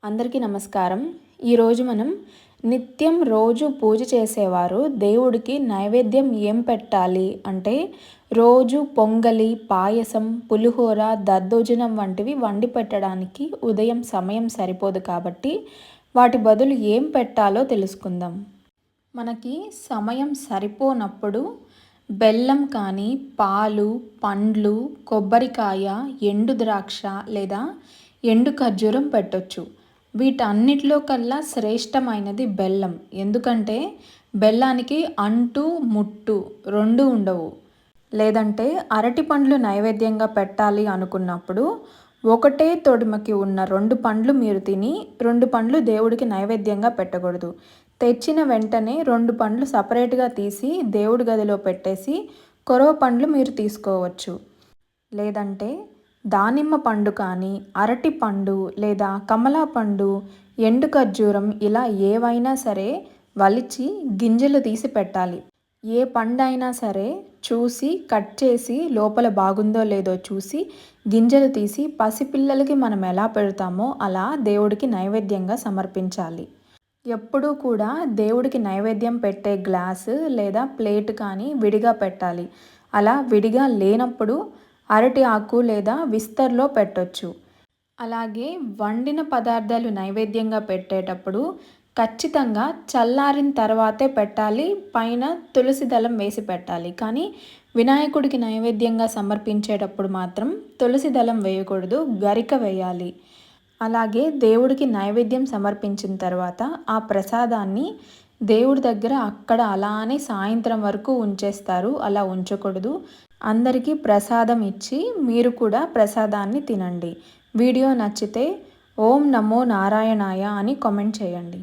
అందరికీ నమస్కారం. ఈరోజు మనం నిత్యం రోజు పూజ చేసేవారు దేవుడికి నైవేద్యం ఏం పెట్టాలి అంటే రోజు పొంగలి, పాయసం, పులిహోర, దద్దోజనం వంటివి వండి పెట్టడానికి ఉదయం సమయం సరిపోదు కాబట్టి వాటి బదులు ఏం పెట్టాలో తెలుసుకుందాం. మనకి సమయం సరిపోనప్పుడు బెల్లం కానీ, పాలు, పండ్లు, కొబ్బరికాయ, ఎండు ద్రాక్ష లేదా ఎండు ఖర్జూరం పెట్టొచ్చు. వీటన్నిటిలో కల్లా శ్రేష్టమైనది బెల్లం. ఎందుకంటే బెల్లానికి అంటు ముట్టు రెండు ఉండవు. లేదంటే అరటి పండ్లు నైవేద్యంగా పెట్టాలి అనుకున్నప్పుడు ఒకటే తొడిమకి ఉన్న 2 పండ్లు మీరు తిని 2 పండ్లు దేవుడికి నైవేద్యంగా పెట్టకూడదు. తెచ్చిన వెంటనే 2 పండ్లు సపరేట్గా తీసి దేవుడి గదిలో పెట్టేసి కొరవ పండ్లు మీరు తీసుకోవచ్చు. లేదంటే దానిమ్మ పండు కానీ, అరటి పండు లేదా కమలా పండు, ఎండు ఖర్జూరం ఇలా ఏవైనా సరే వలిచి గింజలు తీసి పెట్టాలి. ఏ పండైనా సరే చూసి కట్ చేసి లోపల బాగుందో లేదో చూసి గింజలు తీసి పసిపిల్లలకి మనం ఎలా పెడతామో అలా దేవుడికి నైవేద్యంగా సమర్పించాలి. ఎప్పుడూ కూడా దేవుడికి నైవేద్యం పెట్టే గ్లాసు లేదా ప్లేట్ కానీ విడిగా పెట్టాలి. అలా విడిగా లేనప్పుడు అరటి ఆకు లేదా విస్తర్లో పెట్టొచ్చు. అలాగే వండిన పదార్థాలు నైవేద్యంగా పెట్టేటప్పుడు ఖచ్చితంగా చల్లారిన తర్వాతే పెట్టాలి. పైన తులసి దళం వేసి పెట్టాలి. కానీ వినాయకుడికి నైవేద్యంగా సమర్పించేటప్పుడు మాత్రం తులసి దళం వేయకూడదు, గరిక వేయాలి. అలాగే దేవుడికి నైవేద్యం సమర్పించిన తర్వాత ఆ ప్రసాదాన్ని దేవుడి దగ్గర అక్కడ అలానే సాయంత్రం వరకు ఉంచేస్తారు. అలా ఉంచకూడదు. అందరికీ ప్రసాదం ఇచ్చి మీరు కూడా ప్రసాదాన్ని తినండి. వీడియో నచ్చితే ఓం నమో నారాయణాయ అని కామెంట్ చేయండి.